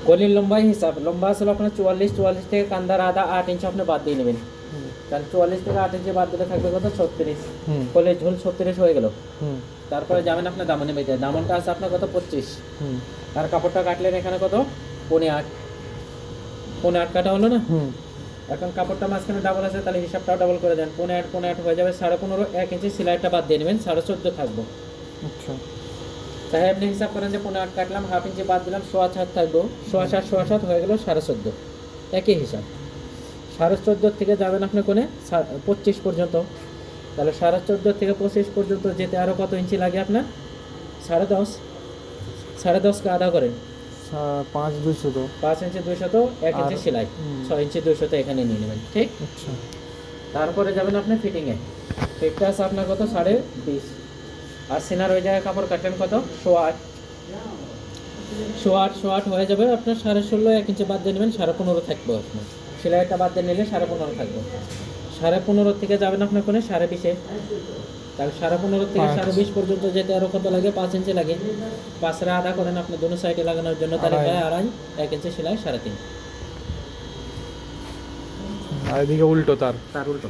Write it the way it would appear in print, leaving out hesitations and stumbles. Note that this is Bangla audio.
কলির লম্বাই হিসাব, লম্বা আসলে আপনার 44, 44 থেকে কান্দার আধা 8 ইঞ্চি আপনি বাদ দিয়ে নেবেন। তাহলে 44 থেকে 8 ইঞ্চি বাদ দিলে থাকবে কত? 36। কলির ঝোল 36 হয়ে গেল। তারপরে যাবেন আপনার দামনে বেঁধে, দামনটা আছে আপনার কত? 25। আর কাপড়টা কাটলেন এখানে কত? 8.5। 8.5 কাটা হলো না? এখন কাপড়টা মাঝখানে ডাবল আছে, তাহলে হিসাবটাও ডাবল করে দেন। 8.5 হয়ে যাবে 15.5। 1 ইঞ্চি সেলাইটা বাদ দিয়ে নেবেন, 14.5 থাকবো। আচ্ছা, তাই আপনি হিসাব করেন যে 8.5 কাটলাম, হাফ ইঞ্চি বাদ দিলাম, 7.25 থাকবো। 7.25 হয়ে গেল 14.5। একই হিসাব। 14.5 থেকে যাবেন আপনি কোণে 25 পর্যন্ত। তাহলে 14.5 থেকে 25 পর্যন্ত যেতে আরও কত ইঞ্চি লাগে আপনার? 10.5। 10.5কে আধা করেন, 5,200 তো। 5 ইঞ্চি 200, 1 ইঞ্চি সেলাই, 6 ইঞ্চি 200 এখানে নিয়ে নেবেন, ঠিক? আচ্ছা, তারপরে যাবেন আপনি ফিটিংয়ে। ফিটটা আছে আপনার কত? 20.5। আর সিনার ওই জায়গায় কাপড় কাটলেন কত? 8.5। 8.5 হয়ে যাবে আপনার 16.5। 1 ইঞ্চি বাদ দিয়ে নেবেন, 15.5 থাকবে আপনার। সেলাইটা বাদ দিয়ে নিলে 15.5 থাকবে। 15.5 থেকে যাবেন আপনার কোণে 20.5-এ। তাহলে 15.5 থেকে 20.5 পর্যন্ত যেতে আরও কত লাগে? 5 ইঞ্চি লাগে। 5-এর আধা করেন আপনি দোনো সাইডে লাগানোর জন্য, তাহলে 2.5। 1 ইঞ্চি সেলাই 3.5। আর এদিকে উল্টো তার তার উল্টো।